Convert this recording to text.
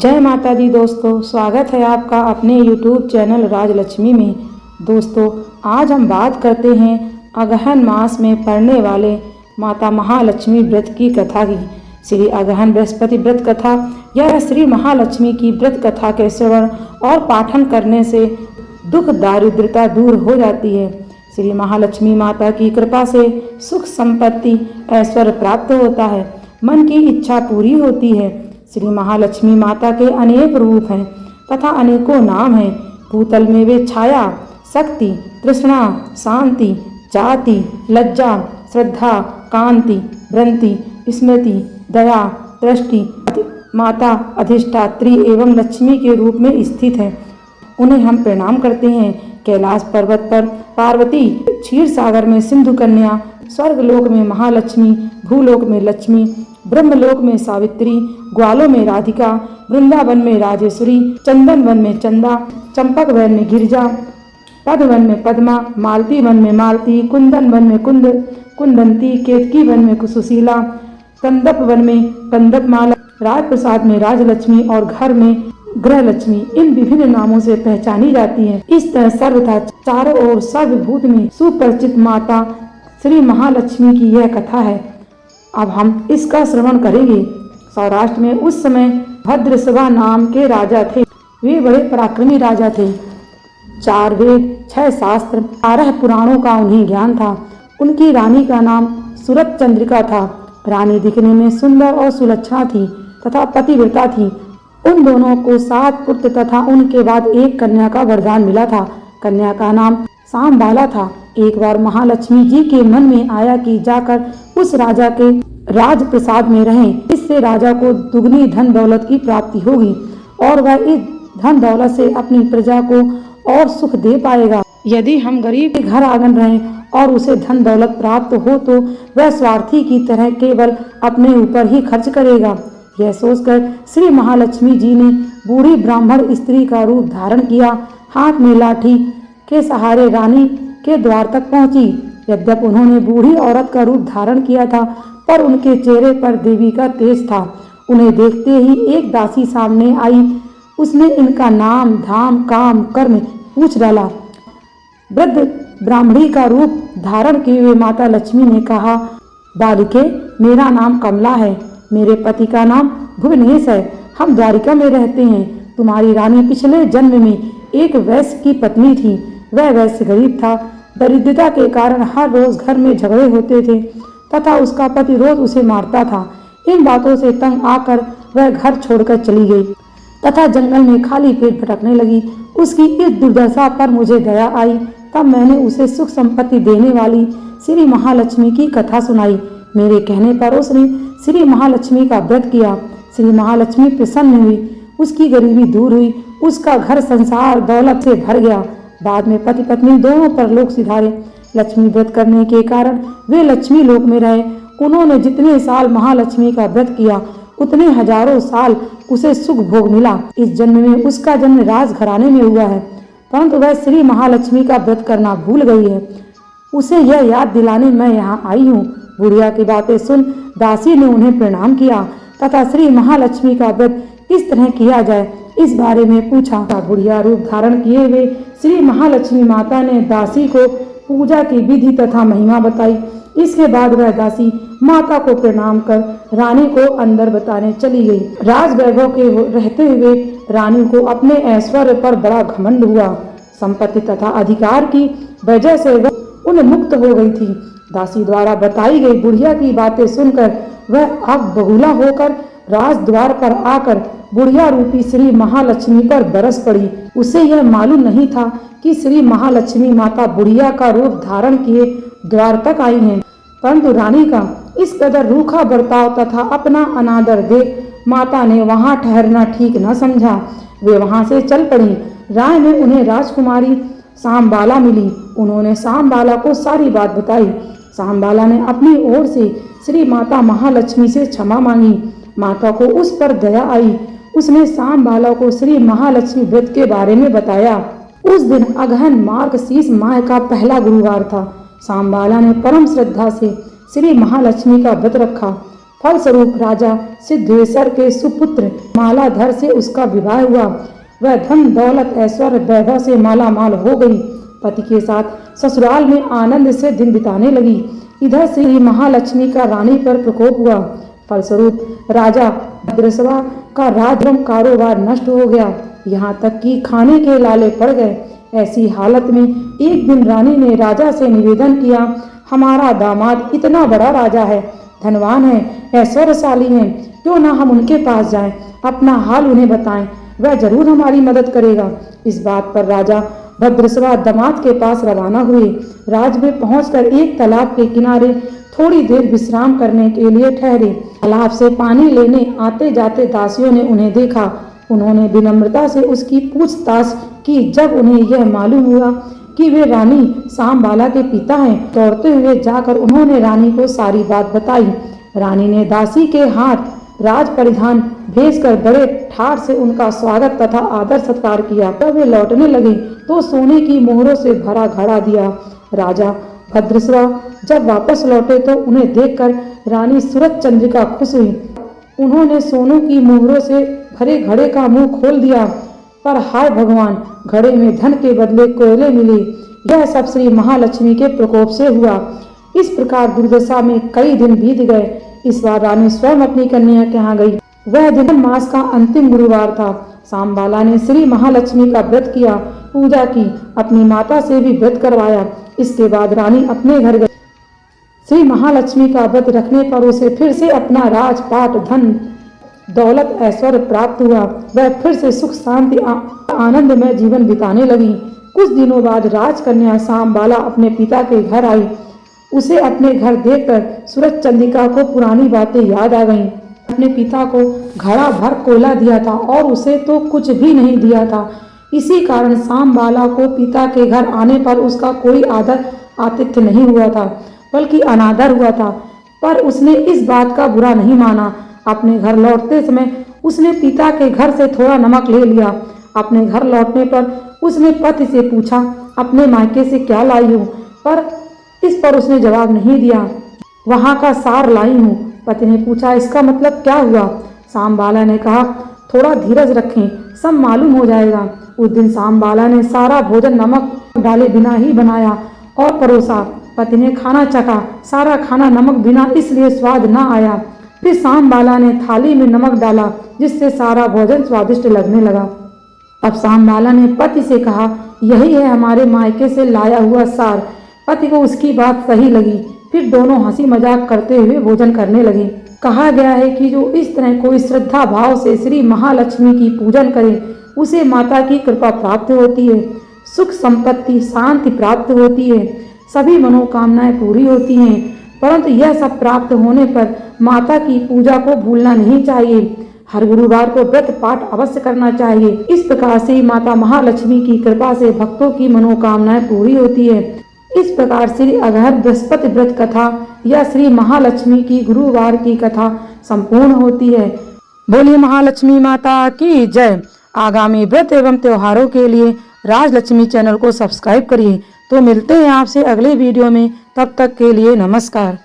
जय माता दी दोस्तों, स्वागत है आपका अपने YouTube चैनल राजलक्ष्मी में। दोस्तों, आज हम बात करते हैं अगहन मास में पड़ने वाले माता महालक्ष्मी व्रत की कथा की। श्री अगहन बृहस्पति व्रत कथा यह श्री महालक्ष्मी की व्रत कथा के श्रवण और पाठन करने से दुख दारिद्रता दूर हो जाती है। श्री महालक्ष्मी माता की कृपा से सुख संपत्ति ऐश्वर्य प्राप्त होता है, मन की इच्छा पूरी होती है। श्री महालक्ष्मी माता के अनेक रूप हैं तथा अनेकों नाम हैं। भूतल में वे छाया, शक्ति, तृष्णा, शांति, जाति, लज्जा, श्रद्धा, कांति, भ्रंति, स्मृति, दया, दृष्टि, माता, अधिष्ठात्री एवं लक्ष्मी के रूप में स्थित हैं। उन्हें हम प्रणाम करते हैं। कैलाश पर्वत पर पार्वती, क्षीर सागर में सिंधु कन्या, स्वर्गलोक में महालक्ष्मी, भूलोक में लक्ष्मी, ब्रह्मलोक में सावित्री, ग्वालों में राधिका, वृंदावन में राजेश्वरी, चंदन वन में चंदा, चंपक वन में गिरिजा, पद्म वन में पद्मा, मालती वन में मालती, कुंदन वन में कुंदंती, केतकी वन में सुशीला, कंदप वन में कंदपमाला, राजप्रसाद में राजलक्ष्मी और घर में गृहलक्ष्मी इन विभिन्न नामों से पहचानी जाती है। इस तरह सर्वथा चारों ओर सर्वभूत में सुपरिचित माता श्री महालक्ष्मी की यह कथा है। अब हम इसका श्रवण करेंगे। सौराष्ट्र में उस समय भद्रसभा नाम के राजा थे। वे बड़े पराक्रमी राजा थे। 4 वेद, 6 शास्त्र, 12 पुराणों का उन्हें ज्ञान था। उनकी रानी का नाम सूरत चंद्रिका था। रानी दिखने में सुंदर और सुलक्षणा थी तथा पतिव्रता थी। उन दोनों को 7 पुत्र तथा उनके बाद एक कन्या का वरदान मिला था। कन्या का नाम सांबाला था। एक बार महालक्ष्मी जी के मन में आया कि जाकर उस राजा के राजप्रसाद में रहें। इससे राजा को दुगनी धन दौलत की प्राप्ति होगी और वह इस धन दौलत से अपनी प्रजा को और सुख दे पाएगा। यदि हम गरीब के घर आंगन रहें और उसे धन दौलत प्राप्त हो तो वह स्वार्थी की तरह केवल अपने ऊपर ही खर्च करेगा। यह सोचकर श्री महालक्ष्मी जी ने बूढ़ी ब्राह्मण स्त्री का रूप धारण किया। हाथ में लाठी के सहारे रानी के द्वार तक पहुंची। यद्यपि उन्होंने बूढ़ी औरत का रूप धारण किया था, पर उनके चेहरे पर देवी का तेज था। उन्हें देखते ही एक दासी सामने आई। उसने इनका नाम, धाम, काम, कर्म पूछ डाला। वृद्ध ब्राह्मणी का रूप धारण किए हुए माता लक्ष्मी ने कहा, बालिके, मेरा नाम कमला है। मेरे पति का नाम भुवनेश है। हम द्वारिका में रहते हैं। तुम्हारी रानी पिछले जन्म में एक वैश्य की पत्नी थी। वह वैश्य गरीब था। दरिद्रता के कारण हर रोज घर में झगड़े होते थे तथा उसका पति रोज उसे मारता था। इन बातों से तंग आकर वह घर छोड़कर चली गई तथा जंगल में खाली पेट भटकने लगी। उसकी इस दुर्दशा पर मुझे दया आई। तब मैंने उसे सुख संपत्ति देने वाली श्री महालक्ष्मी की कथा सुनाई। मेरे कहने पर उसने श्री महालक्ष्मी का व्रत किया। श्री महालक्ष्मी प्रसन्न हुई। उसकी गरीबी दूर हुई। उसका घर संसार दौलत से भर गया। बाद में पति पत्नी दोनों परलोक सिधारे। लक्ष्मी व्रत करने के कारण वे लक्ष्मी लोक में रहे। उन्होंने जितने साल महालक्ष्मी का व्रत किया उतने हजारों साल उसे सुख भोग मिला। इस जन्म में उसका जन्म राज घराने में हुआ है, परंतु वह श्री महालक्ष्मी का व्रत करना भूल गई है। उसे यह याद दिलाने मैं यहाँ आई हूँ। बुढ़िया की बातें सुन दासी ने उन्हें प्रणाम किया तथा श्री महालक्ष्मी का व्रत किस तरह किया जाए इस बारे में पूछा। बुढ़िया रूप धारण किए हुए श्री महालक्ष्मी माता ने दासी को पूजा की विधि तथा महिमा बताई। इसके बाद वह दासी माता को प्रणाम कर रानी को अंदर बताने चली गई। राज वैभव के रहते हुए रानी को अपने ऐश्वर्य पर बड़ा घमंड हुआ। संपत्ति तथा अधिकार की वजह से वह उन्मुक्त हो गई थी। दासी द्वारा बताई गई बुढ़िया की बातें सुनकर वह अब बगुला होकर राज द्वार पर आकर बुढ़िया रूपी श्री महालक्ष्मी पर बरस पड़ी। उसे यह मालूम नहीं था कि श्री महालक्ष्मी माता बुढ़िया का रूप धारण किए द्वार तक आई हैं, परंतु रानी का इस कदर रूखा बर्ताव तथा अपना अनादर देख माता ने वहां ठहरना ठीक न समझा। वे वहां से चल पड़ी। राह में उन्हें राजकुमारी सांबाला मिली। उन्होंने सांबाला को सारी बात बताई। सांबाला ने अपनी ओर से श्री माता महालक्ष्मी से क्षमा मांगी। माता को उस पर दया आई। उसने सांबाला को श्री महालक्ष्मी व्रत के बारे में बताया। उस दिन अगहन मार्गशीर्ष माह का पहला गुरुवार था। सांबाला ने परम श्रद्धा से श्री महालक्ष्मी का व्रत रखा। फलस्वरूप राजा सिद्धेश्वर के सुपुत्र मालाधर से उसका विवाह हुआ। वह धन दौलत ऐश्वर्य वैभव से मालामाल हो गई। पति के साथ ससुराल में आनंद से दिन बिताने लगी। इधर श्री महालक्ष्मी का रानी पर प्रकोप हुआ। फलस्वरूप राजा भद्रसवा का राजधर्म कारोबार नष्ट हो गया, यहाँ तक कि खाने के लाले पड़ गए। ऐसी हालत में एक दिन रानी ने राजा से निवेदन किया, हमारा दामाद इतना बड़ा राजा है, धनवान है, ऐश्वर्यशाली है, क्यों ना हम उनके पास जाएं, अपना हाल उन्हें बताएं, वह जरूर हमारी मदद करेगा। इस बात पर राजा भद्रसवा दामाद के पास रवाना हुए। राज में पहुंचकर एक तालाब के किनारे थोड़ी देर विश्राम करने के लिए ठहरे। तालाब से पानी लेने आते जाते दासियों ने उन्हें देखा। उन्होंने विनम्रता से उसकी पूछताछ की। जब उन्हें यह मालूम हुआ कि वे रानी सांबाला के पिता हैं, दौड़ते हुए जाकर उन्होंने रानी को सारी बात बताई। रानी ने दासी के हाथ राज परिधान भेजकर बड़े ठाट से उनका स्वागत तथा आदर सत्कार किया। जब वे लौटने लगे तो सोने की मोहरों से भरा घड़ा दिया। राजा भद्रसवा जब वापस लौटे तो उन्हें देखकर रानी सूरज चंद्रिका खुश हुई। उन्होंने सोनों की मोहरों से भरे घड़े का मुंह खोल दिया, पर हाय भगवान, घड़े में धन के बदले कोयले मिले। यह सब श्री महालक्ष्मी के प्रकोप से हुआ। इस प्रकार दुर्दशा में कई दिन बीत गए। इस बार रानी स्वयं अपनी कन्या के यहाँ गई। वह दिन मास का अंतिम गुरुवार था। सांबाला ने श्री महालक्ष्मी का व्रत किया, पूजा की, अपनी माता से भी व्रत करवाया। इसके बाद रानी अपने घर गई। श्री महालक्ष्मी का व्रत रखने पर उसे फिर से अपना राजपाट, धन दौलत, ऐश्वर्य प्राप्त हुआ। वह फिर से सुख शांति आनंद में जीवन बिताने लगी। कुछ दिनों बाद राजकन्या सांबाला अपने पिता के घर आई। उसे अपने घर देखकर सूरज चंद्रिका को पुरानी बातें याद आ गईं। अपने पिता को घड़ा भर कोयला दिया था और उसे तो कुछ भी नहीं दिया था। इसी कारण सांबाला को पिता के घर आने पर उसका कोई आदर आतिथ्य नहीं हुआ था, बल्कि अनादर हुआ था। पर उसने इस बात का बुरा नहीं माना। अपने घर लौटते समय उसने पिता के घर से थोड़ा नमक ले लिया। अपने घर लौटने पर उसने पति से पूछा, अपने मायके से क्या लाई हूँ, पर इस पर उसने जवाब नहीं दिया। वहाँ का सार लाई हूँ। पति ने पूछा, इसका मतलब क्या हुआ? सांबाला ने कहा, थोड़ा धीरज रखें, सब मालूम हो जाएगा। उस दिन सांबाला ने सारा भोजन नमक डाले बिना ही बनाया और परोसा। पति ने खाना चखा। सारा खाना नमक बिना इसलिए स्वाद न आया। फिर सांबाला ने थाली में नमक डाला, जिससे सारा भोजन स्वादिष्ट लगने लगा। अब सांबाला ने पति से कहा, यही है हमारे मायके से लाया हुआ सार। पति को उसकी बात सही लगी। फिर दोनों हंसी मजाक करते हुए भोजन करने लगे। कहा गया है कि जो इस तरह कोई श्रद्धा भाव से श्री महालक्ष्मी की पूजन करे, उसे माता की कृपा प्राप्त होती है, सुख संपत्ति शांति प्राप्त होती है, सभी मनोकामनाएं पूरी होती हैं। परंतु यह सब प्राप्त होने पर माता की पूजा को भूलना नहीं चाहिए। हर गुरुवार को व्रत पाठ अवश्य करना चाहिए। इस प्रकार से माता महालक्ष्मी की कृपा से भक्तों की मनोकामनाएं पूरी होती है। इस प्रकार श्री अगहर बृहस्पति व्रत कथा या श्री महालक्ष्मी की गुरुवार की कथा संपूर्ण होती है। बोलिए महालक्ष्मी माता की जय। आगामी व्रत एवं त्योहारों के लिए राजलक्ष्मी चैनल को सब्सक्राइब करिए। तो मिलते हैं आपसे अगले वीडियो में, तब तक के लिए नमस्कार।